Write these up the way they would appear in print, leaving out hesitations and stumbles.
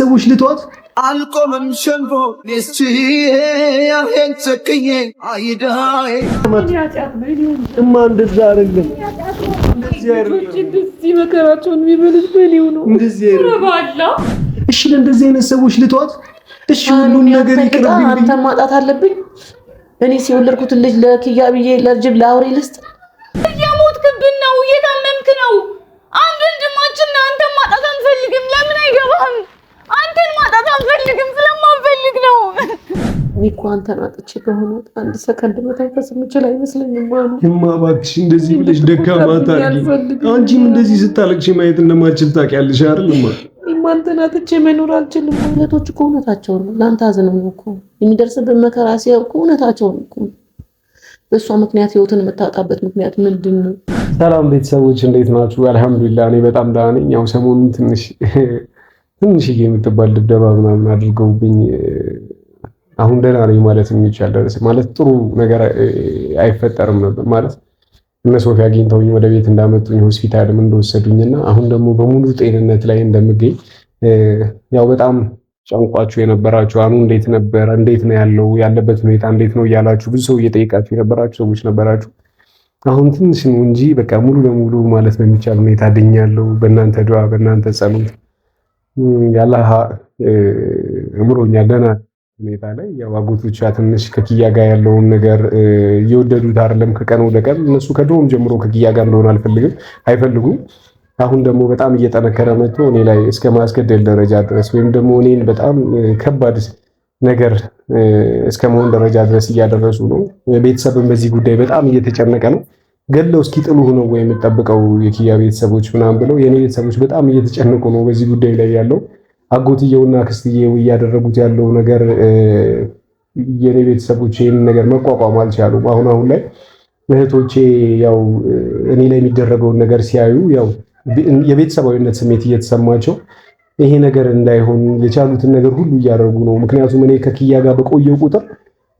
ሰዎች ልተዋት አልቆምም ሸንቦ ኔስቺ ያሄን ተከየ አይዳይ እማ እንደዛ አይደለም እንደዚህ መከራቸውን የሚበሉት በኔው ነው እንደዚህ እሺ ለእንደዚህ አይነት ሰዎች ልተዋት እሺ ሁሉም ነገር ይቅርብኝ አንተ ማጣት አለብኝ እኔ ሲወለድኩት ልጅ ለኪያ ብዬ ለጅብ ለአውሬ ልስጥ እየሞትክብን ነው እየታመምክ ነው አንድ ወንድማችን አንተ ማጣት አንፈልግም ለምን አይገባህም አንተን ማጣት አንፈልግም ስለማንፈልግ ነው እኮ አንተን አጥቼ ከሆነ አንድ ሰከንድ መተንፈስ የምችል አይመስለኝም ማለት እባክሽ እንደዚህ ብለሽ ደካማ ታርጊ አንቺም እንደዚህ ስታለቅሽ ማየት እንደማችል ታውቂያለሽ አይደልማ አንተን አጥቼ መኖር አልችልም እህቶች እኮ እውነታቸው ነው ለአንተ አዝነው ነው እኮ የሚደርስብን መከራ ሲያውቁ እውነታቸው ነው እኮ በእሷ ምክንያት ህይወትን የምታጣበት ምክንያት ምንድን ነው? ሰላም ቤተሰቦች እንዴት ናችሁ? አልሐምዱሊላህ እኔ በጣም ደህና ነኝ። ያው ሰሞኑን ትንሽዬ የምትባል ድብደባ ምናምን አድርገውብኝ አሁን ደህና ነኝ ማለት የሚቻል ማለት ጥሩ ነገር አይፈጠርም ነበር ማለት እነ ሶፊያ አግኝተውኝ ወደ ቤት እንዳመጡኝ ሆስፒታልም እንደወሰዱኝና አሁን ደግሞ በሙሉ ጤንነት ላይ እንደምገኝ ያው በጣም ጨንቋችሁ የነበራችሁ አኑ እንዴት ነበር እንዴት ነው ያለው ያለበት ሁኔታ እንዴት ነው እያላችሁ ብዙ ሰው እየጠየቃችሁ የነበራችሁ ሰዎች ነበራችሁ። አሁን ትንሽ ነው እንጂ በቃ ሙሉ ለሙሉ ማለት በሚቻል ሁኔታ ድኛለሁ። በእናንተ ዱዓ በእናንተ ጸሎት ያላህ እምሮኛል ደህና ሁኔታ ላይ ያው አጎቶቿ ትንሽ ከኪያ ጋር ያለውን ነገር እየወደዱት አይደለም ከቀን ወደ ቀን እነሱ ከድሮም ጀምሮ ከኪያ ጋር እንደሆነ አይፈልጉም። አሁን ደግሞ በጣም እየጠነከረ መጥቶ እኔ ላይ እስከ ማስገደል ደረጃ ድረስ ወይም ደግሞ እኔን በጣም ከባድ ነገር እስከ መሆን ደረጃ ድረስ እያደረሱ ነው። ቤተሰብም በዚህ ጉዳይ በጣም እየተጨነቀ ነው። ገለው እስኪጥሉ ነው ወይ የምጠብቀው የኪያ ቤተሰቦች ምናምን ብለው የኔ ቤተሰቦች በጣም እየተጨነቁ ነው በዚህ ጉዳይ ላይ ያለው አጎትየውና ክስትየው እያደረጉት ያለው ነገር የኔ ቤተሰቦች ይሄን ነገር መቋቋም አልቻሉም። አሁን ላይ እህቶቼ ያው እኔ ላይ የሚደረገውን ነገር ሲያዩ ያው የቤተሰባዊነት ስሜት እየተሰማቸው ይሄ ነገር እንዳይሆን የቻሉትን ነገር ሁሉ እያደረጉ ነው። ምክንያቱም እኔ ከኪያ ጋር በቆየው ቁጥር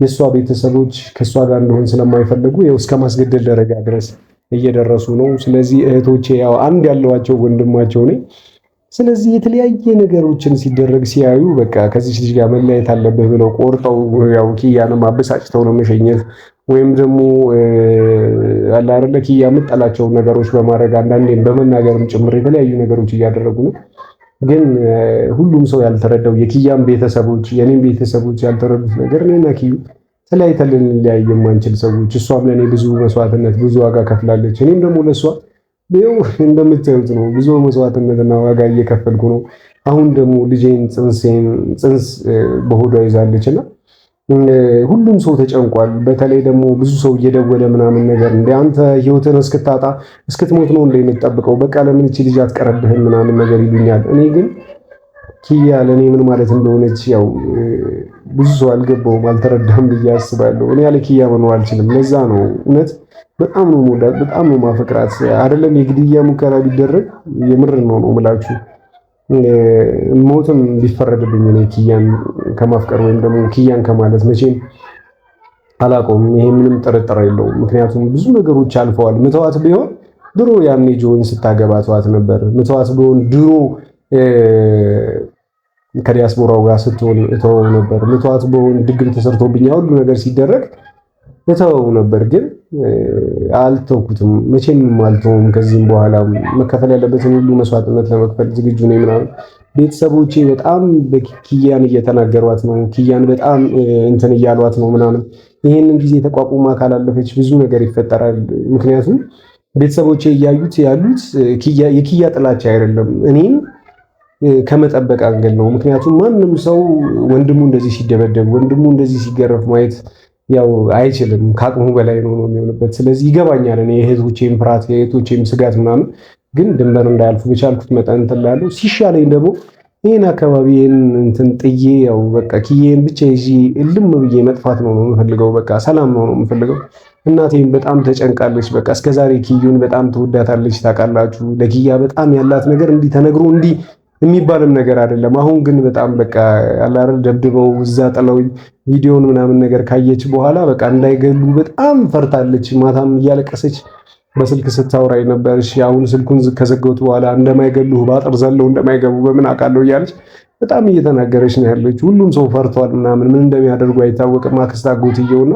የሷ ቤተሰቦች ከሷ ጋር እንደሆን ስለማይፈልጉ ያው እስከ ማስገደል ደረጃ ድረስ እየደረሱ ነው። ስለዚህ እህቶቼ ያው አንድ ያለዋቸው ወንድማቸው ነኝ። ስለዚህ የተለያየ ነገሮችን ሲደረግ ሲያዩ በቃ ከዚህ ልጅ ጋር መለያየት አለብህ ብለው ቆርጠው ያው ኪያንም አበሳጭተው ነው መሸኘት ወይም ደግሞ አላ አይደለ ኪያ የምጠላቸው ነገሮች በማድረግ አንዳንዴም በመናገርም ጭምር የተለያዩ ነገሮች እያደረጉ ነው። ግን ሁሉም ሰው ያልተረዳው የኪያም ቤተሰቦች የኔም ቤተሰቦች ያልተረዱት ነገር እኔና ኪዩ ተለያይተን ልንለያይ የማንችል ሰዎች እሷም ለኔ ብዙ መስዋዕትነት ብዙ ዋጋ ከፍላለች እኔም ደግሞ ለሷ ነው እንደምታዩት ነው ብዙ መስዋዕትነትና ዋጋ እየከፈልኩ ነው። አሁን ደግሞ ልጄን ጽንስ በሆዷ ይዛለችና ሁሉም ሰው ተጨንቋል። በተለይ ደግሞ ብዙ ሰው እየደወለ ምናምን ነገር እንደ አንተ ህይወትን እስክታጣ እስክትሞት ነው እንደምትጠብቀው በቃ ለምን እቺ ልጅ አትቀርብህም ምናምን ነገር ይሉኛል። እኔ ግን ኪያ ለኔ ምን ማለት እንደሆነች ያው ብዙ ሰው አልገባውም አልተረዳም ብዬ አስባለሁ። እኔ ያለ ኪያ መኖር አልችልም። ለዛ ነው እውነት በጣም ነው የምወዳት በጣም ነው ማፈቅራት። አይደለም የግድያ ሙከራ ቢደረግ የምር ነው የምላችሁ ሞትም ቢፈረድብኝ እኔ ኪያን ከማፍቀር ወይም ደግሞ ኪያን ከማለት መቼም አላቆም። ይሄ ምንም ጥርጥር የለውም። ምክንያቱም ብዙ ነገሮች አልፈዋል። ምተዋት ቢሆን ድሮ ያኔ ጆን ስታገባ ተዋት ነበር። ምተዋት ቢሆን ድሮ ከዲያስፖራው ጋር ስትሆን እተወው ነበር። ምተዋት ቢሆን ድግም ተሰርቶብኝ ሁሉ ነገር ሲደረግ እተወው ነበር። ግን አልተውኩትም፣ መቼም አልተውም። ከዚህም በኋላ መከፈል ያለበትን ሁሉ መስዋዕትነት ለመክፈል ዝግጁ ነኝ ምናምን። ቤተሰቦቼ በጣም በኪያን እየተናገሯት ነው፣ ኪያን በጣም እንትን እያሏት ነው ምናምን። ይሄንን ጊዜ ተቋቁማ ካላለፈች ብዙ ነገር ይፈጠራል። ምክንያቱም ቤተሰቦቼ እያዩት ያሉት የኪያ ጥላቻ አይደለም እኔን ከመጠበቅ አንገል ነው። ምክንያቱም ማንም ሰው ወንድሙ እንደዚህ ሲደበደብ ወንድሙ እንደዚህ ሲገረፍ ማየት ያው አይችልም፣ ከአቅሙ በላይ ነው የሚሆንበት። ስለዚህ ይገባኛል እኔ የእህቶቼም ፍርሃት የእህቶቼም ስጋት ምናምን፣ ግን ድንበር እንዳያልፉ በቻልኩት መጠን እንትላለሁ። ሲሻለኝ ደግሞ ይሄን አካባቢ እንትን ጥዬ ያው በቃ ኪዬን ብቻ ይዤ እልም ብዬ መጥፋት ነው የምፈልገው። በቃ ሰላም ነው የምፈልገው። እናቴም በጣም ተጨንቃለች። በቃ እስከዛሬ ኪዩን በጣም ትወዳታለች ታውቃላችሁ። ለኪያ በጣም ያላት ነገር እንዲህ ተነግሮ እንዲህ የሚባልም ነገር አይደለም። አሁን ግን በጣም በቃ አላረ ደብድበው እዛ ጥለውኝ ቪዲዮን ምናምን ነገር ካየች በኋላ በቃ እንዳይገሉ በጣም ፈርታለች። ማታም እያለቀሰች በስልክ ስታወራኝ ነበር። እሺ አሁን ስልኩን ከዘጋሁት በኋላ እንደማይገሉህ ባጥር ዘለው እንደማይገቡ በምን አውቃለሁ እያለች በጣም እየተናገረች ነው ያለችው። ሁሉም ሰው ፈርቷል ምናምን ምን እንደሚያደርጉ አይታወቅም። አክስት አጎትየውና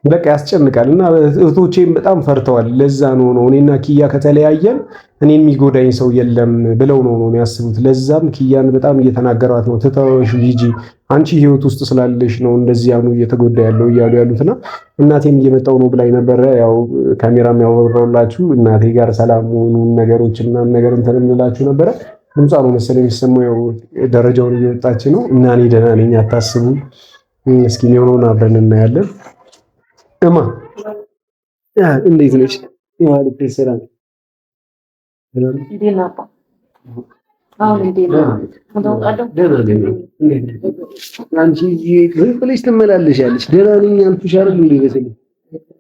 በቃ ያስጨንቃል። እና እህቶቼም በጣም ፈርተዋል። ለዛ ነው እኔና ኪያ ከተለያየን እኔ የሚጎዳኝ ሰው የለም ብለው ነው የሚያስቡት። ለዛም ኪያን በጣም እየተናገሯት ነው። ትተውሽ ሂጂ አንቺ ህይወት ውስጥ ስላለሽ ነው እንደዚህ ያኑ እየተጎዳ ያለው እያሉ ያሉትና እናቴም እየመጣው ነው ብላኝ ነበረ። ያው ካሜራም ያወራውላችሁ እናቴ ጋር ሰላም ሆኑ ነገሮችና ነገር እንትን እንላችሁ ነበረ። ድምጿ ነው መሰለኝ የሚሰማው። ያው ደረጃውን እየወጣች ነው እና እኔ ደህና ነኝ አታስቡ። እስኪ የሚሆነውን አብረን እናያለን። እማ እንዴት ነሽ? ማለት ሰላም ትመላለሻለሽ። ደህና ነኝ አልኩሽ አይደል እንዴ? በስልክ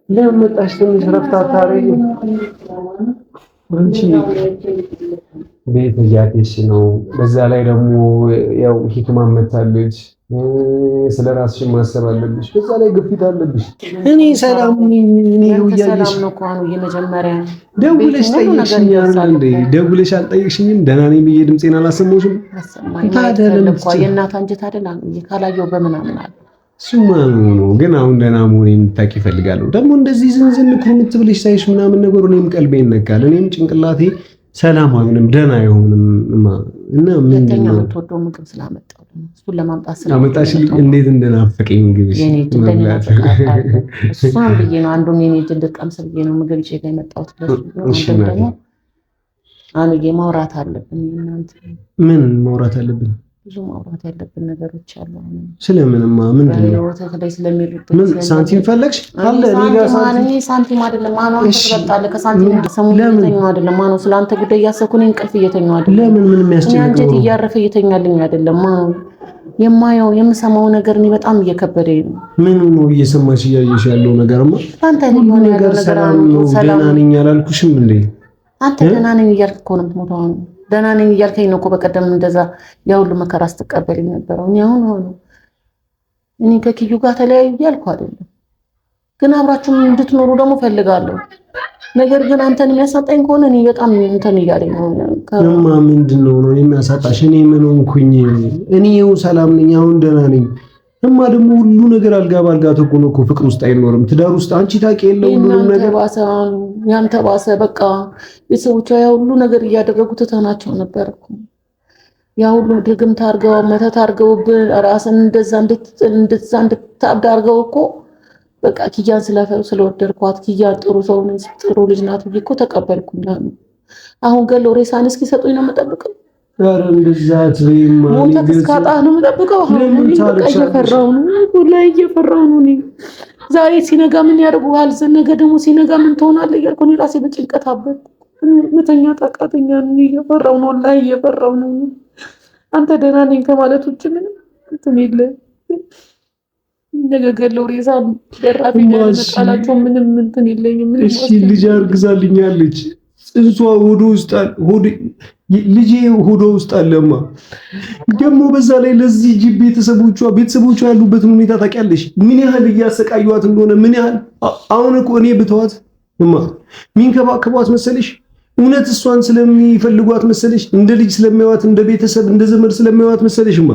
ለምን መጣሽ? ትንሽ ረፍት አታረጊም? አንቺ ቤት እያደሽ ነው። በዛ ላይ ደግሞ ያው ሂክማ መታለች። ስለ ራስሽ ማሰብ አለብሽ። በዛ ላይ ግፊት አለብሽ። እኔ ሰላም ሰላም ነው እኮ ነው የመጀመሪያ ደውለሽ ጠይቅሽኛል እንዴ? ደውለሽ አልጠይቅሽኝም? ደህና ነኝ ብዬ ድምጼን አላሰማሁሽም? ታዲያ ለምንድን ነው የእናት አንጀት አይደል ካላየው በምናምን አለ እሱማ ነው። ግን አሁን ደህና መሆኔን እንድታውቂ እፈልጋለሁ። ደግሞ እንደዚህ ዝንዝን ኩርምት ብለሽ ሳይሽ ምናምን ነገር እኔም ቀልቤን ነካል። እኔም ጭንቅላቴ ሰላም አይሆንም ደህና አይሆንም። እና ምን ነው የምትወደው ምግብ ስላመጣው እሱን ለማምጣት አመጣሽልኝ። እንዴት እንደናፈቀኝ ምግብሽ የኔ እንደናፈቀ እሷን ብዬ ነው አንዱን የኔ እጅ እንድትቀምስ ብዬ ነው ምግብ ይዤ ጋር የመጣሁት። ለሱ ደግሞ አንዴ ማውራት አለብን። እናንተ ምን ማውራት አለብን? ብዙ ማውራት ያለብን ነገሮች አሉ። ስለምንማ ምንድን ነው? ምን ሳንቲም ፈለግሽ? አለ ኔጋ ሳንቲም አይደለም ማነው ተበጣለ ከሳንቲም ሰሙኝ አይደለም ማነው ስላንተ ጉዳይ ያሰኩኝ እንቅልፍ እየተኛው አይደለም። ለምን ምንም ያስጨንቀው አንጀት እያረፈ እየተኛልኝ አይደለም ማነው የማየው የምሰማው ነገር እኔ በጣም እየከበደኝ ነው። ምን ነው እየሰማሽ እያየሽ ያለው ነገርማ አንተ ሊሆን ያለው ነገር ደህና ነኝ አላልኩሽም እንዴ? አንተ ደህና ነኝ እያልክ እኮ ነው የምትሞተው። ደህና ነኝ እያልከኝ ነው እኮ በቀደም እንደዛ ያ ሁሉ መከራ ስትቀበልኝ ነበረው። እኔ ከኪዩ ጋር ተለያዩ እያልኩ አይደለም፣ ግን አብራችሁም እንድትኖሩ ደግሞ ፈልጋለሁ። ነገር ግን አንተን የሚያሳጣኝ ከሆነ እኔ በጣም እንትን እያለኝ ነው። እማ ምንድነው ነው የሚያሳጣሽ? እኔ ምን ሆንኩኝ? እኔው ሰላም ነኝ፣ አሁን ደህና ነኝ። እማ ደግሞ ሁሉ ነገር አልጋ ባልጋ ተቆኖ እኮ ፍቅር ውስጥ አይኖርም። ትዳር ውስጥ አንቺ ታውቂ የለ ሁሉንም ነገር ያንተ ባሰ። በቃ ቤተሰቦቿ ያ ሁሉ ነገር እያደረጉ ትተናቸው ነበር እኮ ያ ሁሉ ድግምት አድርገው መተት አድርገውብን ራስን እንደዛ እንድታብድ አድርገው እኮ በቃ ኪያን ስለወደድኳት ኪያ ጥሩ ሰው ነች ጥሩ ልጅ ናት ብዬ እኮ ተቀበልኩኝ። አሁን ገለው ሬሳን እስኪሰጡኝ ነው የምጠብቀው። ኧረ እንደዛ አትበይማ። ሞት እስካጣህ ነው የምጠብቀው። እየፈራሁ ነው እኔ። ዛሬ ሲነጋ ምን ያደርጉሃል? ነገ ደግሞ ሲነጋ ምን ትሆናለህ እያልኩ እኔ ራሴ በጭንቀት አበድኩ። መተኛት አቃተኝ። እየፈራሁ ነው ወላሂ እየፈራሁ ነው። አንተ ደህና ነኝ ከማለት ውጭ ምንም እንትን የለም። ነገ ገለው ሬሳ ደራፊ ያለመጣላቸው ምንም እንትን የለኝም። እሺ ልጅ አርግዛልኛለች። ጽንሷ ሆዶ ውስጥ ልጄ ሆዶ ውስጥ አለማ። ደግሞ በዛ ላይ ለዚህ ጅብ ቤተሰቦቿ ያሉበትን ሁኔታ ታውቂያለሽ? ምን ያህል እያሰቃዩዋት እንደሆነ ምን ያህል አሁን እኮ እኔ ብተዋት እማ ሚንከባከቧት መሰለሽ? እውነት እሷን ስለሚፈልጓት መሰለሽ? እንደ ልጅ ስለሚያዋት እንደ ቤተሰብ እንደ ዘመድ ስለሚያዋት መሰለሽማ?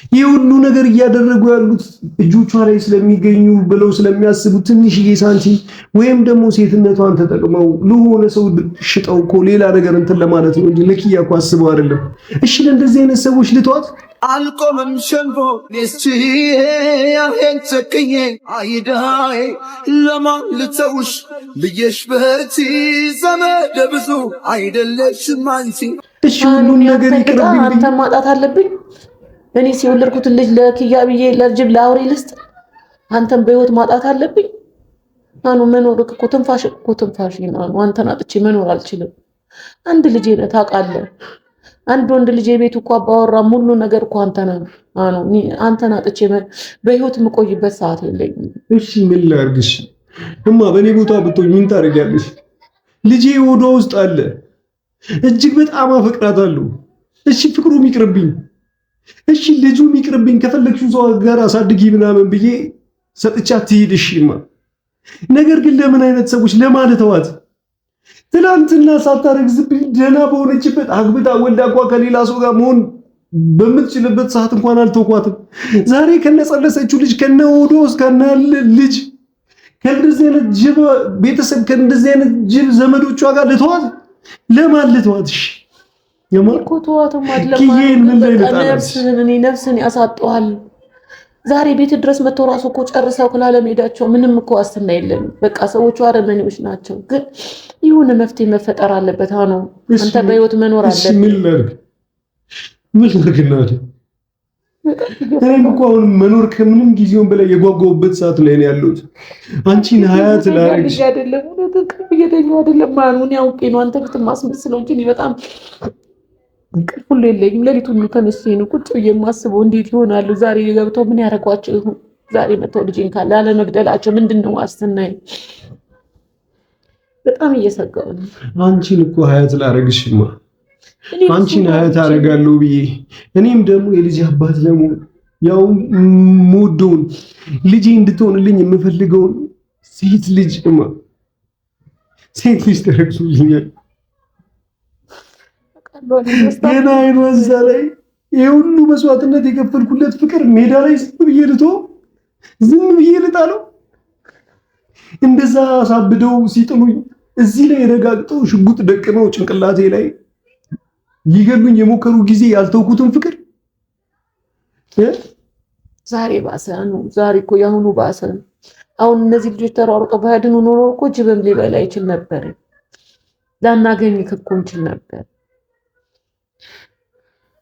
ይህ ሁሉ ነገር እያደረጉ ያሉት እጆቿ ላይ ስለሚገኙ ብለው ስለሚያስቡ ትንሽዬ ሳንቲም ወይም ደግሞ ሴትነቷን ተጠቅመው ለሆነ ሰው ሽጠው እኮ ሌላ ነገር እንትን ለማለት ነው እንጂ ለኪያ እኮ አስበው አይደለም። እሺ ለእንደዚህ አይነት ሰዎች ልተዋት? አልቆምም ሸንፎ ኔስቺ ያሄን ተከየ አይዳይ ለማን ልተውሽ ብዬሽ በርቲ ዘመደ ብዙ አይደለሽም አንቺ። እሺ ሁሉን ነገር ይቅርብኝ። አንተ ማጣት አለብኝ እኔ ሲወለድኩትን ልጅ ለኪያ ብዬ ለጅብ ለአውሬ ልስጥ? አንተን በህይወት ማጣት አለብኝ? አኑ መኖር እኮ ትንፋሽ ነው። አንተን አጥቼ መኖር አልችልም። አንድ ልጅ ነህ ታውቃለህ። አንድ ወንድ ልጅ የቤቱ እኮ አባወራ ሙሉ ነገር እኮ አንተ ነህ። አኑ አንተን አጥቼ በህይወት የምቆይበት ሰዓት የለኝም። እሺ ምን ላድርግሽ? እማ በእኔ ቦታ ብትሆኝ ምን ታደርጊያለሽ? ልጄ ሆዷ ውስጥ አለ። እጅግ በጣም አፈቅራታለሁ። እሺ ፍቅሩም ይቅርብኝ። እሺ ልጁም ይቅርብኝ። ከፈለግሽው ሰው ጋር አሳድጊ ምናምን ብዬ ሰጥቻት ትሄድ። እሺማ ነገር ግን ለምን አይነት ሰዎች ለማለተዋት ትናንትና ሳታረግዝብኝ ደህና በሆነችበት አግብታ ወልዳ እንኳን ከሌላ ሰው ጋር መሆን በምትችልበት ሰዓት እንኳን አልተውኳትም። ዛሬ ከነጸለሰችው ልጅ ከነኦዶስ ከነ ልጅ ከእንደዚህ አይነት ጅብ ቤተሰብ ከእንደዚህ አይነት ጅብ ዘመዶቿ ጋር ልተዋት? ለማን ልተዋት? እሺ እኮ ተዋትም አይደለም ነፍስን ያሳጠዋል። ዛሬ ቤት ድረስ መተው ራሱ እኮ ጨርሰው ላለመሄዳቸው ምንም እኮ ዋስትና የለም። በቃ ሰዎቹ አረመኔዎች ናቸው። ግን የሆነ መፍትሄ መፈጠር አለበት። ነው አንተ በህይወት መኖር አለበት። ምን ልርግናት? እኔም እኮ አሁን መኖር ከምንም ጊዜውን በላይ የጓጓሁበት ሰዓት ላይ ነው ያለሁት። አንቺን ሀያት ላረግሽ አይደለም አይደለም ማኑን ያውቄ ነው አንተ ብትም ማስመስለው እንጂ በጣም እንቅልፍ ሁሉ የለኝም። ሌሊቱን ተነስቼ ነው ቁጭ ብዬ የማስበው እንዴት ይሆናሉ ዛሬ ገብተው ምን ያደርጓቸው ይሁን? ዛሬ መተው ልጅን ካለ አለመግደላቸው ምንድነው ዋስትናዬ? በጣም እየሰጋሁ ነው። አንቺን እኮ ሀያት ላረግሽማ አንቺን ሀያት አደርጋለሁ ብዬ እኔም ደግሞ የልጅ አባት ለመሆን ያው ሞዶን ልጄ እንድትሆንልኝ የምፈልገውን ሴት ልጅ ተረግሶልኛል። ገና አይኗ እዛ ላይ ይሄ ሁሉ መስዋዕትነት የከፈልኩለት ፍቅር ሜዳ ላይ ዝም ብዬ ልጣለው? እንደዛ አሳብደው ሲጥሉኝ እዚህ ላይ ረጋግጠው ሽጉጥ ደቅነው ጭንቅላቴ ላይ ሊገሉኝ የሞከሩ ጊዜ ያልተውኩትን ፍቅር ዛሬ ባሰ ነው። ዛሬ እኮ ያሁኑ ባሰ። አሁን እነዚህ ልጆች ተሯሩጠው ባያድኑ ኖሮ እኮ ጅብም ሊበላ ይችል ነበር። ላናገኝ እኮ እንችል ነበር።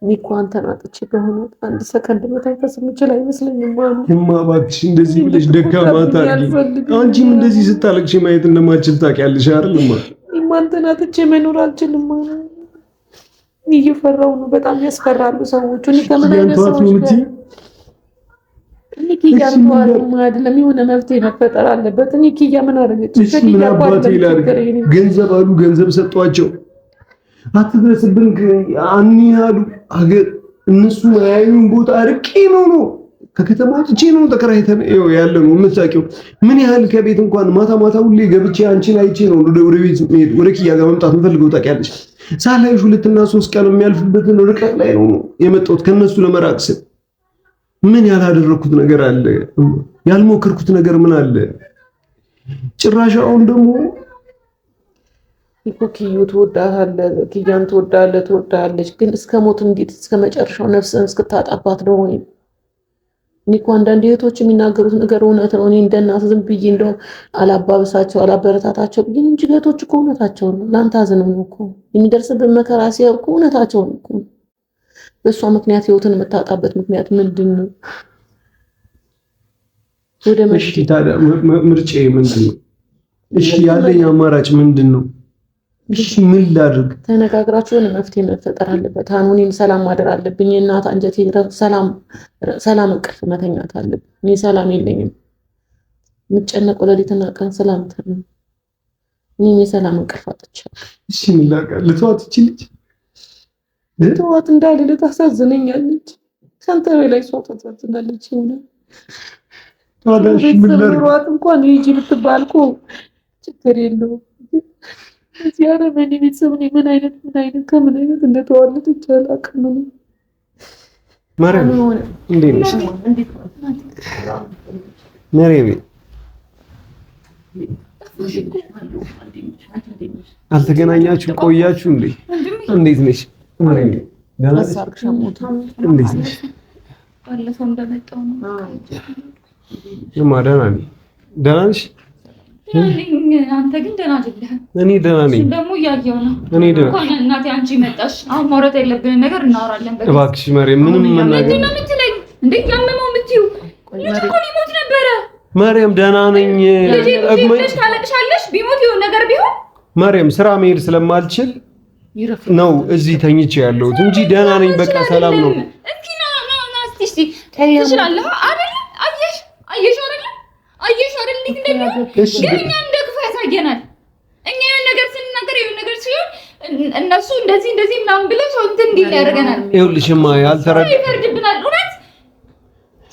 እኮ አንተን አጥቼ በሆነ አንድ ሰከንድ መተንፈስ የምችል አይመስለኝም። እባክሽ እንደዚህ ብለሽ ደካማ ታርጊ። አንቺም እንደዚህ ስታለቅሽ ማየት እንደማልችል ታውቂያለሽ አይደል? አንተን አጥቼ መኖር አልችልም። እየፈራሁ ነው። በጣም ያስፈራሉ ሰዎቹ። እኔ ከምን አይነት ሰዎች ጋር ኪያ አይደለም የሆነ መፍትሄ መፈጠር አለበት። እኔ ኪያ ምን አደረገች? ምን አባቴ ይላል? ገንዘብ አሉ ገንዘብ ሰጧቸው። አትድረስብን አሉ ሀገር እነሱ ያዩን ቦታ ርቄ ነው ከከተማ ወጥቼ ነው ተከራይተን ያለ ነው። የምታውቂው ምን ያህል ከቤት እንኳን ማታ ሁሌ ገብቼ አንቺን አይቼ ነው ወደ ቤት መሄድ ወደ ኪያ ጋር መምጣት የምፈልገው ታውቂያለሽ። ሳላይሽ 2 እና 3 ቀን የሚያልፍበትን ርቀት ላይ ነው የመጣሁት ከነሱ ለመራቅ ስል። ምን ያላደረኩት ነገር አለ? ያልሞከርኩት ነገር ምን አለ? ጭራሽ አሁን ደግሞ ኪዩ ኪያን ትወዳለች ግን እስከ ሞት እንዴት እስከ መጨረሻው ነፍስን እስክታጣባት ነው ወይ? እኔ እኮ አንዳንድ እህቶች የሚናገሩት ነገር እውነት ነው። እኔ እንደናት ዝም ብዬ እንደው አላባብሳቸው አላበረታታቸው ብዬ እንጂ እህቶች እኮ እውነታቸው ነው። ላንተ አዝነው ነው እኮ የሚደርስብን መከራ ሲያውቁ እውነታቸው ነው እኮ። በእሷ ምክንያት ህይወትን የምታጣበት ምክንያት ምንድን ነው? ወደ ታዲያ ምርጫዬ ምንድን ነው? እሺ ያለኝ አማራጭ ምንድን ነው? እሺ ምን ላድርግ? ተነጋግራችሁ የሆነ መፍትሄ መፈጠር አለበት። እኔም ሰላም ማደር አለብኝ። እናት አንጀቴ ሰላም እንቅልፍ መተኛት አለብኝ። እኔ ሰላም የለኝም። የምጨነቀው ሌሊትና ቀን ሰላም ተነ እኔም የሰላም እንቅልፍ አጥቻለሁ። እሺ ምን ላድርግ? ልተዋት እቺ ልጅ ልተዋት እንዳልል ታሳዝነኛለች። ካንተ በላይ እሷ ታሳዝናለች። ታዲያ እሺ ምን ላድርግ? እንኳን ሂጂ ብትባል እኮ ችግር የለውም። እዚህ አረመኔ ቤተሰብ ምን አይነት ከምን አይነት እንደተዋለደች አላውቅም። ማርያም እንዴት ነሽ? ማርያም አልተገናኛችሁ ቆያችሁ እንዴ? እንዴት ነሽ ማርያም? ደህና ነሽ? ባለፈው እንደመጣው ነው። ደህና ነሽ? አንተ ግን ደህና አይደለህም። እኔ ደህና ነኝ። ደግሞ እያየሁ ነው። እኔ ደህና እንኳን እናቴ አንቺ መጣሽ። አሁን ማውራት ያለብንን ነገር እናወራለን። እባክሽ ማርያም ምንም መናገር ምንድን ነው የምትለኝ? እንዴ ያመመው የምትይው ልጅ እኮ ሊሞት ነበረ። ማርያም ደህና ነኝ። ልጅ ታለቅሻለሽ። ቢሞት የሆነ ነገር ቢሆን ማርያም ስራ መሄድ ስለማልችል ነው እዚህ ተኝቼ ያለሁት እንጂ ደህና ነኝ። በቃ ሰላም ነው። እስኪ ና እስቲ ትችላለህ አይደል? አየሽ አይደል? እንዴት እንደሚሆን ግን እኛ እንደ ክፉ ያሳየናል። እኛ የሆነ ነገር ስንናገር የሆነ ነገር ሲሆን እነሱ እንደዚህ ምናምን ብለው ሰው እንትን እንዲል ያደርገናል። ይኸውልሽማ ያልተረዳ ይፈርድብናል። እውነት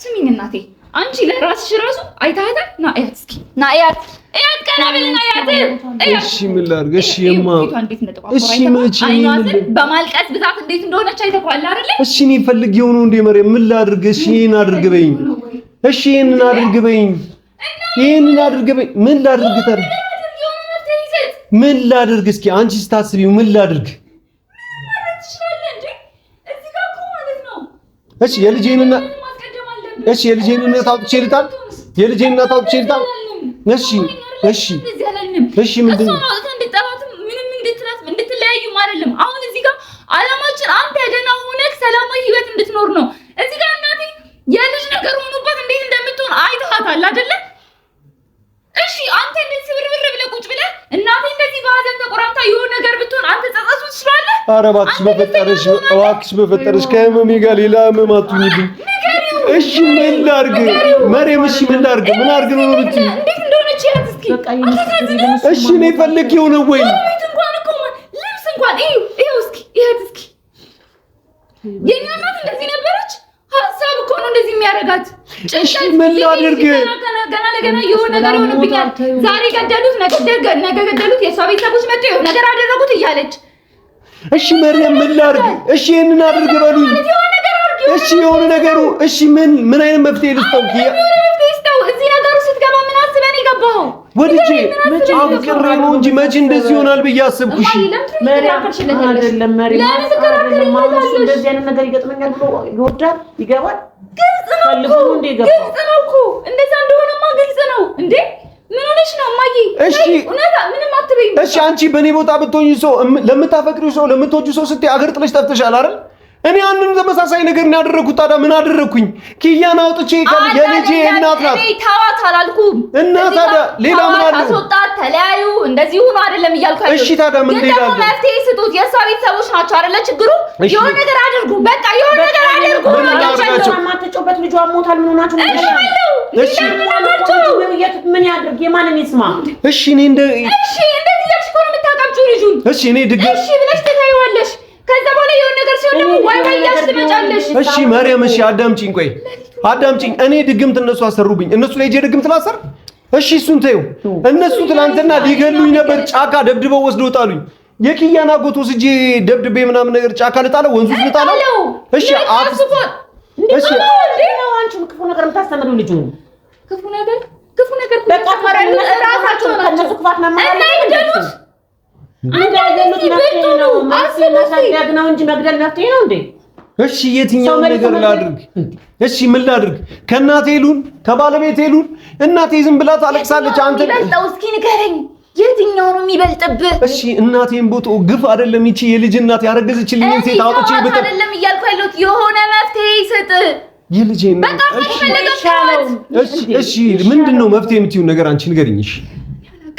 ስሚኝ እናቴ፣ አንቺ ለራስሽ ራሱ አይታታል። ና እያት እስኪ ና እያት እሺ ምን ላድርግ? እሺ የማ እሺ መቼ በማልቀስ ብዛት እንዴት እንደሆነች አይተኳል አይደል? እሺ እኔ ፈልጌው ነው እንደ መሬም ምን ላድርግ? እሺ ይሄን አድርግ በይኝ። እሺ ይሄን አድርግ በይኝ። ይሄን አድርግ በይኝ። ምን ላድርግ ታዲያ? ምን ላድርግ? እስኪ አንቺ ስታስቢው ምን ላድርግ? እሺ የልጄንና እሺ የልጄንና ታውጥቼ ልጣል? የልጄንና ታውጥቼ ልጣል? እሺ እሺ እሺ ምንድን ነው ምንም እንድትለያዩም አይደለም። አሁን እዚህ ጋር አላማችን አንተ ደህና ሆነህ ሰላማዊ ህይወት እንድትኖር ነው። እዚህ ጋር እናቴ የልጅ ነገር ሆኖባት እንዴት እንደምትሆን አይተሃታል አይደለ? እሺ አንተ እንደዚህ ስብርብር ብለህ ቁጭ ብለህ እናቴ እንደዚህ በሀዘን ተቆራምታ የሆነ ነገር ብትሆን አንተ ጸጸቱ ትችላለህ? ኧረ እባክሽ በፈጠረሽ ከህመሜ ጋር ሌላ ህመም አትሁኝብኝ። እሺ ምን ላድርግ መሬም? እሺ ምን ላድርግ? ምን አድርግ ነው የምትይኝ? እንዴት እንደሆነች ያት እስኪ እሺ እኔ ፈልጌው ነው ወይ ልብስ እንኳን ይኸው እስኪ ይሄት እስኪ የኛ እናት እንደዚህ ነበረች። ሀሳብ እኮ ነው እንደዚህ የሚያደርጋት። እሺ ምን ላድርግ? ገና ለገና የሆነ ነገር ይሆንብኛል። ዛሬ ገደሉት፣ ነገ ገደሉት፣ የሷ ቤተሰቦች መጥተው የሆነ ነገር አደረጉት እያለች እሺ መሬም ምን ላድርግ? እሺ ይሄንን አድርግ በሉኝ። እሺ የሆነ ነገሩ እሺ ምን አይነት መፍትሄ ልስጠው? እዚህ ነገሩ ስትገባ ምን አስበህ ነው የገባኸው? ወድጄ አፍቅሬ ነው እንጂ መቼ እንደዚህ ይሆናል ብዬ አሰብኩ። እሺ አይደለም መሪ ማውስ እንደዚህ አይነት ነገር ይገጥመኛል ብሎ ይወዳል ይገባል። ግልጽ ነው እኮ እንደዛ እንደሆነማ ግልጽ ነው እንዴ። ምን ሆነሽ ነው ማዬ? እሺ እውነታ ምንም አትበይም። እሺ አንቺ በኔ ቦታ ብትሆኚ ሰው ለምታፈቅሪው ሰው ለምትወጂው ሰው ስትይ አገር ጥለሽ ጠፍተሻል አይደል? እኔ አንዱን ተመሳሳይ ነገር ነው ያደረኩት። ታዲያ ምን አደረኩኝ? ኪያን አውጥቼ የልጄ እናት ናት። እኔ ታዋት አላልኩም። እና ታዲያ ሌላ ምን አለ? አስወጣት፣ ተለያዩ፣ እንደዚህ ሆኖ አይደለም እያልኩ አይደለም። እሺ ታዲያ ምን ሌላ አለ? መፍትሄ ስጡት። የሷ ቤተሰቦች ናቸው አይደለ ችግሩ? የሆነ ነገር አድርጉ። በቃ የሆነ ነገር አድርጉ። ማትጮበት ልጇ ሞታል። ምን ሆናችሁ ነው? እሺ ምን ያድርግ? የማንን ይስማ? እሺ እኔ እንደዚህ ያልሽ እኮ ነው የምታቀብጪው ልጁን። እሺ እኔ እሺ ብለሽ ትታይዋለሽ። ከዛ በኋላ የሆነ ነገር ሲሆን ደግሞ ዋይ እያልሽ ትመጫለሽ። እሺ ማርያም እሺ አዳምጪኝ፣ ቆይ አዳምጪኝ። እኔ ድግምት እነሱ አሰሩብኝ። እነሱ ላይ ድግምት ላሰር? እሺ እሱን ተይው። እነሱ ትናንትና ሊገሉኝ ነበር። ጫካ ደብድበው ወስደው ጣሉኝ። የኪያን አጎት ወስጄ ደብድቤ ምናምን ነገር ጫካ ልጣለው፣ ወንዙ ልጣለው። እሺ እሺ አንቺ ክፉ ነገር የምታስተምሪው ልጁ ክፉ ነገር በቃ ፈረን ራሳቸው ከነሱ ክፋት መማር አይደለም። አንዳንዶቹ ነው ማስያዝ ነው እንጂ መግደል መፍትሄ ነው እንዴ? እሺ የትኛው ነገር ላድርግ? እሺ ምን ላድርግ? ከእናቴ ሉን ከባለቤቴ ሉን እናቴ ዝም ብላ ታለቅሳለች። አንተ ይበልጣው እስኪ ንገረኝ፣ የትኛው ነው የሚበልጥብህ? እሺ እናቴን ቦቶ ግፍ አይደለም ይቺ የልጅ እናት ያረገዘችልኝ ሴት አውጥቼ ብት አይደለም እያልኩ ያለሁት የሆነ መፍትሄ ይሰጥ። የልጄ እናት እሺ ምንድነው መፍትሄ የምትይው ነገር አንቺ ንገሪኝ። እሺ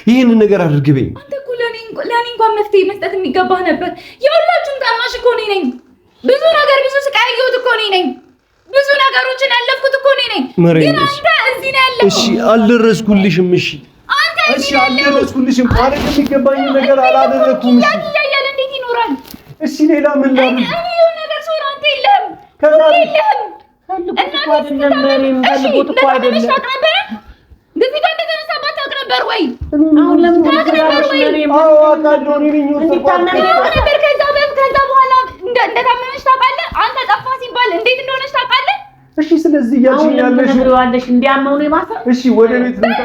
ይሄንን ነገር አድርግበኝ። አንተ እኮ ለኔ እንኳን መፍትሄ መስጠት የሚገባህ ነበር። የሁላችሁም ታናሽ እኮ እኔ ነኝ። ብዙ ስቃይ ያየሁት እኮ እኔ ነኝ። ብዙ ነገሮችን ያለፍኩት እኮ እኔ ነኝ። ግን አንተ እዚህ ነው ያለኸው። እሺ አልደረስኩልሽም። እሺ እሺ አልደረስኩልሽም። ማለት የሚገባኝ ነገር አላደረኩም። እሺ ያያለ እንዴት ይኖራል? እሺ ሌላ ምን ላድርግ? እኔ የሆነ ነገር ሰው አንተ የለህም ፈልጎት እኮ አይደለም መሪም ፈልጎት እኮ አይደለም። ግፊቷ እንደተነሳባት ታውቅ ነበር ወይ? አሁን ለምን ታውቃለሽ መሪም? አዎ አውቃለሁ። እኔ ነኝ ነበር ከዛ በኋላ እንደታመመች ታውቃለህ? አንተ ጠፋ ሲባል እንዴት እንደሆነች ታውቃለህ? እሺ ስለዚህ እያልሽኝ ያለሽ እንዲያመው ነው የማታ። እሺ ወደ ቤት ልምጣ።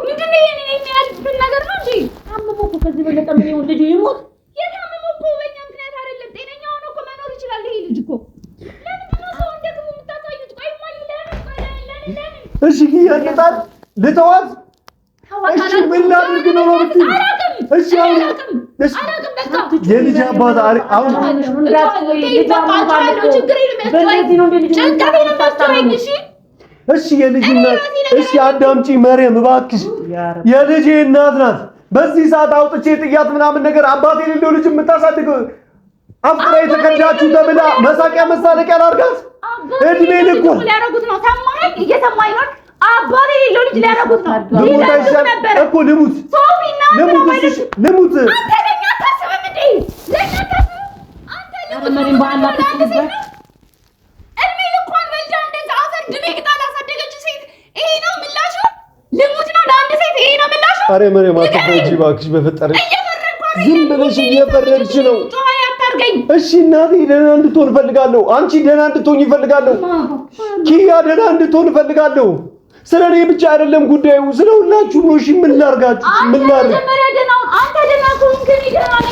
ምንድን ነው ይሄን የሚያልብን ነገር ነው እንጂ ታመመው እኮ ከዚህ በለጠ ምን ይሁን? ልጁ ይሞት። የታመመው እኮ በእኛ ምክንያት አይደለም። ጤነኛ ሆኖ እኮ መኖር ይችላል ይሄ ልጅ እኮ። ለምንድን ነው ሰው እንደግሞ የምታሳዩት? ቆይ ለምን እሺ ይያጣል ልተዋት። እሺ ምን ላድርግ ነው ማለት? እሺ እሺ የልጅ አባት አሁን እሺ የልጅ እናት እሺ አዳምጪ መርየም እባክሽ፣ የልጅ እናት ናት። በዚህ ሰዓት አውጥቼ ጥያት ምናምን ነገር አባት የሌለው ልጅ የምታሳድገው አፍቅራ የተከዳችሁ ተብላ መሳቂያ መሳለቂያ ላድርጋት? እድሜ ልኩ ሊያረጉት ነው። ሰማኸኝ? እየሰማኸኝ ነው? አባቴ የሌለው ልጅ ሊያረጉት ነው። እኮ ልሙት ልሙት። አንተ ለኛ አታስብም እንዴ? ለኛ አታስብም አንተ ለምን ባላ ተከበረ እድሜ ልኳን ወልዳ እንደዛ አፈር ድሜ ቅጠል አሳደገች ሴት ይሄ ነው ምላሹ? ልሙት ነው ለአንድ ሴት ይሄ ነው ምላሹ? አረ መሬም አትፈጂ እባክሽ በፈጠረሽ ዝም ብለሽ እየፈረድሽ ነው እሺ እናቴ ደህና እንድትሆን እፈልጋለሁ አንቺ ደህና እንድትሆኝ እፈልጋለሁ ኪያ ደህና እንድትሆን እፈልጋለሁ ስለኔ ብቻ አይደለም ጉዳዩ ስለሁላችሁ ነው እሺ ምን ላርጋችሁ ምን ላርግ አንተ ደህና ትሆን ግን ይደናል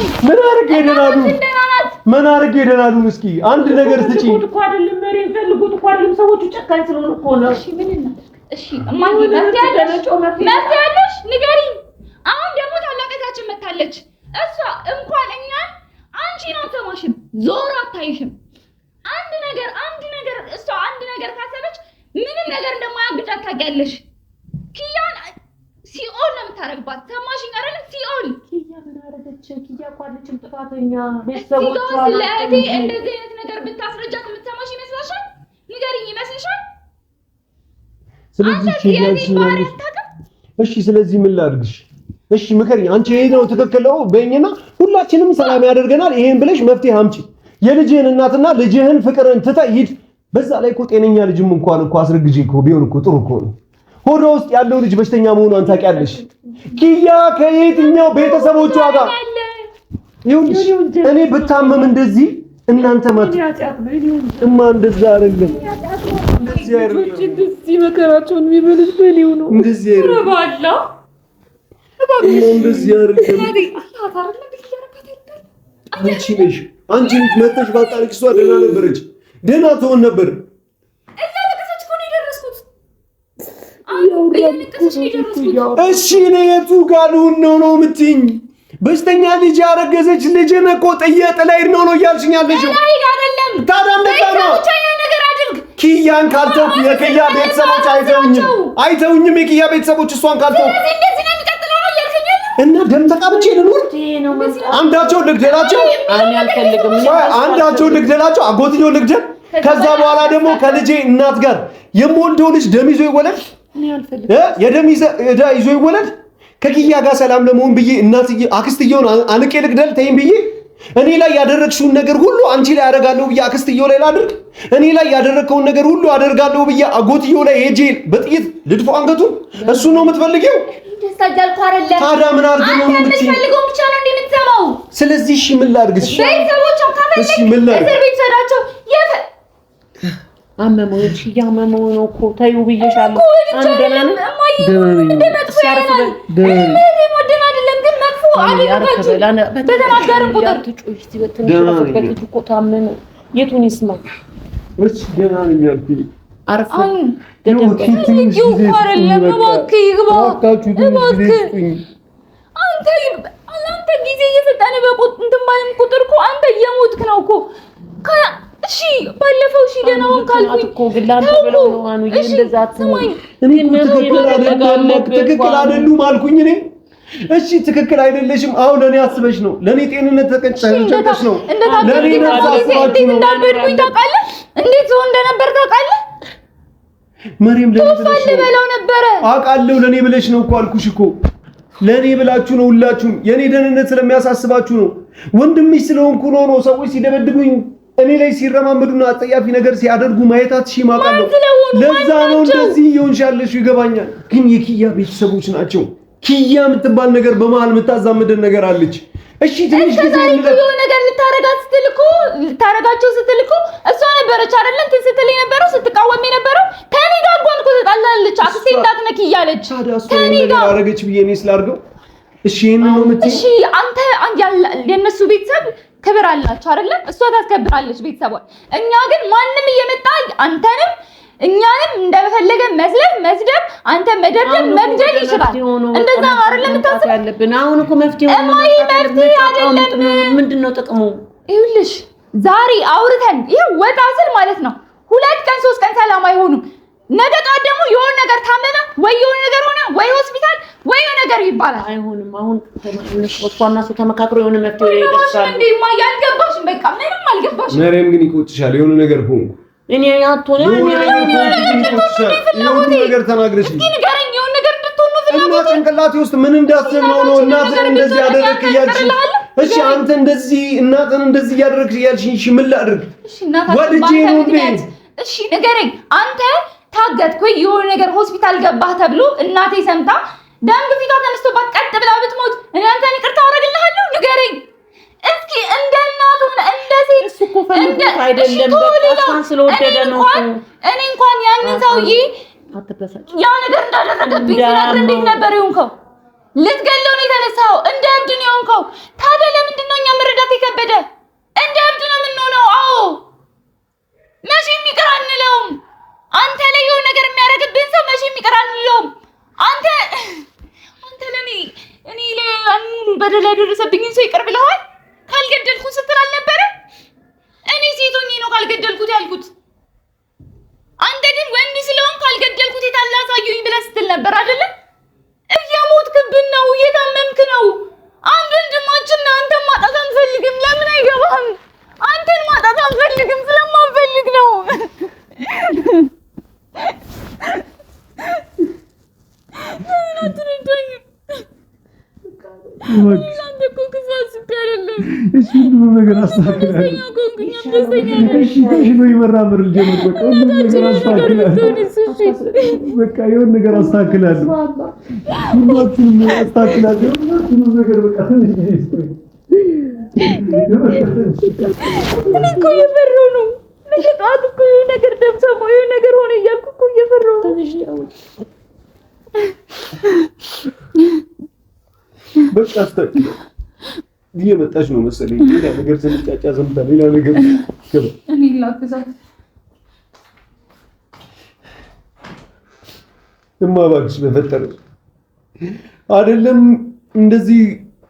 ምን አርጌ ደህና ነው እስኪ አንድ ነገር ስጪ እኮ አይደለም መሬም ፈልጉት እኮ አይደለም ሰዎቹ ጨካኝ ስለሆኑ እኮ ነው እሺ ምን እናድርግ እሺ እማዬ መፍትያለሽ ንገሪኝ አሁን ደግሞ ታላቀታችን መታለች እሷ እንኳን እኛን አንቺን አትሰማሽም ዞር አታይሽም አንድ ነገር እሷ አንድ ነገር ካሰበች ምንም ነገር እንደማያግዳት ታውቂያለሽ ኪያን ሲኦል ነው የምታረግባት ሰማሽኝ አይደል ሲኦል ኪያ ምን አረገች ኪያ እኮ አይደለም ጥፋተኛ ቤተሰቦቿ ስለዚህ እንደዚህ አይነት ነገር ብታስረጃት የምትሰማሽ ይመስልሻል ንገሪኝ ይመስልሻል ስለዚህ እሺ ስለዚህ ምን ላድርግሽ እሺ ምከሪ አንቺ ይሄ ነው ተከከለው በእኛና ሁላችንም ሰላም ያደርገናል ይሄን ብለሽ መፍትሄ አምጪ የልጅህን እናትና ልጅህን ፍቅርን ትተይድ በዛ ላይ እኮ ጤነኛ ልጅም እንኳን እኮ አስረግጂ እኮ ቢሆን እኮ ጥሩ እኮ ነው ሆዶ ውስጥ ያለው ልጅ በሽተኛ መሆኑን ታውቂያለሽ ኪያ ከየትኛው ቤተሰቦቿ ጋር ይሁንሽ እኔ ብታመም እንደዚህ እናንተ ማለት እማ እንደዛ አይደለም እንደዚህ አይደለም እንደዚህ መከራቸውን የሚበሉት በሌው ነው እንደዚህ አይደለም እንደዚህ አይደለም አንቺ ነሽ መጥተሽ ባጣልሽ እሷ ደህና ነበረች ደህና ትሆን ነበር እዛ ለከሰች እኮ ነው የደረስኩት እሺ እኔ የቱ ጋር ነው የምትይኝ በስተኛ ልጅ ያረገዘች ልጅ ነቆ ጥላይ ነው እያልሽኝ ያለሽው አይደለም ታዲያ እንደዛ ነው ነገር አድርግ ኪያን ካልተውኩ የኪያ ቤተሰቦች አይተውኝም የኪያ ቤተሰቦች እሷን ካልተውኩ እንደዚህ ነው የሚቀጥለው ነው እያልከኝ እና ደም ተቃብቼ ልኖር አንዳቸው ልግደላቸው አንዳቸው ልግደላቸው አጎትየው ልግደል ከዛ በኋላ ደግሞ ከልጄ እናት ጋር የምወልደው ልጅ ደም ይዞ ይወለድ የደም ይዞ ይወለድ ከኪያ ጋር ሰላም ለመሆን ብዬ እናትዬ አክስትየውን አንቄ ልግደል ተይም ብዬ እኔ ላይ ያደረግሽውን ነገር ሁሉ አንቺ ላይ አደርጋለሁ ብዬ አክስትየው ላይ ላድርግ እኔ ላይ ያደረግከውን ነገር ሁሉ አደርጋለሁ ብዬ አጎትየው ላይ ሄጄ በጥይት ልድፎ አንገቱን እሱ ነው የምትፈልጊው ተሳጃልኩ አይደለ ታዲያ ምን አድርገህ ነው የምትፈልገው ብቻ ነው እንደምትሰማው ስለዚህ እሺ ምን ላድርግ ቤተሰቦቿ ካፈለክ እስር ቤት ሰዳቸው አመመው እሺ ያመመው ነው እኮ ታዩ ብዬሻለሁ አንደና ነው የቱን ይስማ እሺ ገና ነው ያልኩኝ አረፈ አንተ ጊዜ እየሰጠን እንትን ባለም ቁጥር እኮ አንተ እየሞትክ ነው እኮ እሺ ባለፈው እሺ ደህና ሆን ካልኩኝ እኮ ግላንተ ብለው ነው አኑ እንደዛ አትሞኝ እኔ ትክክል አይደሉም አልኩኝ እኔ እሺ ትክክል አይደለሽም አሁን ለኔ አስበሽ ነው ለኔ ጤንነት ተጨንቀሽ ነው ለኔ ነፍሳችሁ ነው እንዳልበድኩኝ ታውቃለህ እንዴት ሰው እንደነበር ታውቃለህ መሪም ለኔ ብለሽ ነው በለው ነበር አውቃለሁ ለኔ ብለሽ ነው እኮ አልኩሽ እኮ ለኔ ብላችሁ ነው ሁላችሁም የኔ ደህንነት ስለሚያሳስባችሁ ነው ወንድምሽ ስለሆንኩ ነው ሰዎች ሲደበድቡኝ እኔ ላይ ሲረማመዱና አጠያፊ ነገር ሲያደርጉ ማየታት ሺማቃለሁ ለዛ ነው እንደዚህ ይሆንሻለሽ ይገባኛል ግን የኪያ ቤተሰቦች ናቸው ኪያ የምትባል ነገር በመሃል የምታዛምደን ነገር አለች እሺ ትንሽ ጊዜ ነገር ልታረጋቸው ስትልኩ እሷ ነበረች አይደል እንትን ስትል የነበረው ስትቃወም የነበረው ከኔ ጋር እንኳን እኮ ተጣላለች አክስቴ እንዳትነኪ እያለች ከኔ ጋር አረገች ብዬ እኔ ስላርገው እሺ ነው የምትይ እሺ አንተ የነሱ ቤተሰብ ክብር አላችሁ አይደል እሷ ታስከብራለች ቤተሰቧን እኛ ግን ማንም እየመጣ አንተንም እኛንም እንደፈለገ መስደብ አንተ መደብደብ መግደል ይችላል እንደዛ አይደለም ታስብ ያለብን አሁን እኮ መፍትሄው ምንድነው ጥቅሙ ይኸውልሽ ዛሬ አውርተን ይሄ ወጣ ስል ማለት ነው 2 ቀን 3 ቀን ሰላም አይሆኑም ነገ ጧት ደግሞ የሆነ ነገር ታመመ ወይ የሆነ ነገር ሆነ ወይ ሆስፒታል ወይ የሆነ ነገር ይባላል አይሆንም አሁን እሷና እሱ ተመካክሮ የሆነ መፍትሄ ይደርሳል እንዴማ ያልገባሽም በቃ ምንም አልገባሽም መሪም ግን ይቆጥሻል የሆነ ነገር ሆንኩ እኔ ያቶነ የሆነ ነገር ተናግረሽ እስኪ ንገረኝ የሆነ ነገር እንድትሆኑ እና ጭንቅላቴ ውስጥ ምን እንዳስብ ነው እናትን እንደዚህ ያደረክ እያልሽ እሺ አንተ እንደዚህ እናትን እንደዚህ ያደረክሽ እያልሽ እሺ ምን ላድርግ እሺ ወልጄ ነው እንዴ እሺ ንገረኝ አንተ ታገትኩ የሆነ ነገር ሆስፒታል ገባህ ተብሎ እናቴ ሰምታ ደም ግፊቷ ተነስቶባት ቀጥ ብላ ብትሞት እኔ አንተን ይቅርታ አደርግልሃለሁ? ንገረኝ እስኪ። እንደ እናቱ እንደ ሴት እሱ እኮ ፈልጎት አይደለም፣ በቃ ስለወደደ ነው። እኔ እንኳን ያንን ሰውዬ ያ ነገር እንዳደረገብኝ ሲነግር እንዴት ነበር የሆንከው? ልትገለው ነው የተነሳው። እንደ እብድ ነው የሆንከው። ታዲያ ለምንድን ነው እኛ መረዳት የከበደ? እንደ እብድ ነው የምንሆነው። አዎ መቼም ይቅር አንለውም። አንተ ላይ የሆነ ነገር የሚያደርግብን ሰው መቼም ይቅር አንለውም። አንተ ለኔ እኔ በደል ያደረሰብኝን ሰው ይቅር ብለዋል? ካልገደልኩት ስትል አልነበረ? እኔ ሴት ሆኜ ነው ካልገደልኩት ያልኩት። አንተ ግን ወንድ ስለሆን ካልገደልኩት የታለ አሳዩኝ ብለህ ስትል ነበር አይደለ? እየሞትክብን ነው፣ እየታመምክ ነው። አንድ ወንድማችን ነው። አንተን ማጣት አንፈልግም። ለምን አይገባህም? አንተን ማጣት አንፈልግም፣ ስለማንፈልግ ነው። አንተ እኮ ክፉ አስቤ አይደለም። እሺ ሁሉም ነገር አስተካክላለሁ። እሺ ነው ይመራመር ልጀምር። በቃ ሁሉም ነገር አስተካክላለሁ። በቃ የሆነ ነገር አስተካክላለሁ። ሁሉም አስተካክላለሁ። ሁሉም ነገር በቃ ትንሽ ጊዜ ይስጠኝ። እኔ እኮ እየፈራሁ ነው። ነገ ጠዋት እኮ የሆነ ነገር ደምሰማው የሆነ ነገር ሆነ እያልኩ እኮ እየፈራሁ ነው። በቃ አስተካክላለሁ። እየመጣች ነው መሰለኝ። ሌላ ነገር ስንጫጫ ዘምታ ሌላ ነገር እኔ ላግዛት እባክሽ በፈጠረሽ አይደለም እንደዚህ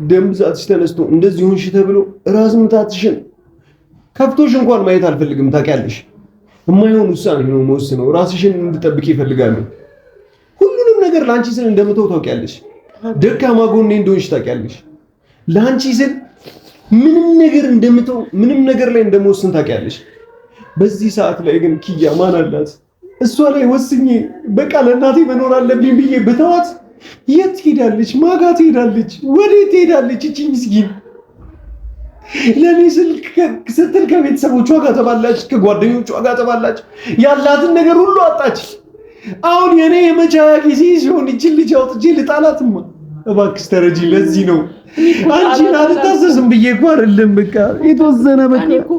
ደም ብዛትሽ ተነስቶ እንደዚህ ሆንሽ ተብሎ ራስ ምታትሽን ከፍቶሽ እንኳን ማየት አልፈልግም። ታውቂያለሽ፣ የማይሆን ውሳኔ ነው የምወስነው። ራስሽን እንድጠብቂ ይፈልጋሉ። ሁሉንም ነገር ላንቺ ስል እንደምተው ታውቂያለሽ። ደካማ ጎኔ እንደሆንሽ ታውቂያለሽ። ላንቺ ስል ምንም ነገር እንደምተው ምንም ነገር ላይ እንደምወስን ታውቂያለሽ። በዚህ ሰዓት ላይ ግን ኪያ ማን አላት? እሷ ላይ ወስኜ በቃ ለእናቴ መኖር አለብኝ ብዬ ብተዋት የት ትሄዳለች? ማጋ ትሄዳለች? ወዴት ትሄዳለች? እቺ ምስኪን ለኔ ስትል ከቤተሰቦቿ ጋር ተባላች፣ ከጓደኞቿ ጋር ተባላች፣ ያላትን ነገር ሁሉ አጣች። አሁን የኔ የመቻያ ጊዜ ሲሆን እቺን ልጅ አውጥቼ ልጣላትማ? እባክሽ ተረጂ። ለዚህ ነው አንቺን አልታዘዝም ብዬ እኮ አይደለም። በቃ የተወሰነ በቃ እኮ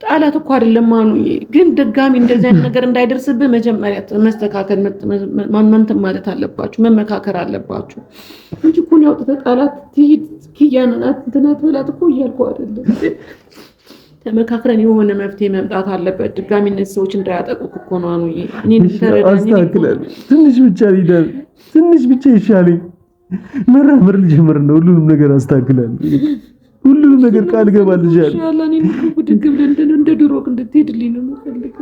ጣላት እኮ አይደለም ማኑዬ፣ ግን ድጋሚ እንደዚህ አይነት ነገር እንዳይደርስብህ መጀመሪያ መስተካከል ማንተም ማለት አለባችሁ፣ መመካከር አለባችሁ እንጂ እኮ ነው ያውጥተህ ጣላት ትሂድ ኪያን አትናት በላት እኮ እያልኩ አይደለም። ተመካክረን የሆነ መፍትሄ መምጣት አለበት። ድጋሚ እነዚህ ሰዎች እንዳያጠቁት እኮ ነው ማኑዬ። እኔ አስተካክላለሁ። ትንሽ ብቻ ሊደር ትንሽ ብቻ ይሻለኝ። መራመር ልጀምር ነው። ሁሉንም ነገር አስተካክላለሁ። ሁሉንም ነገር ቃል ገባልሻለሁ። ኢንሻአላህ እኔ ብድግ ብለን እንደ ድሮ እንድትሄድልኝ ነው የምፈልገው።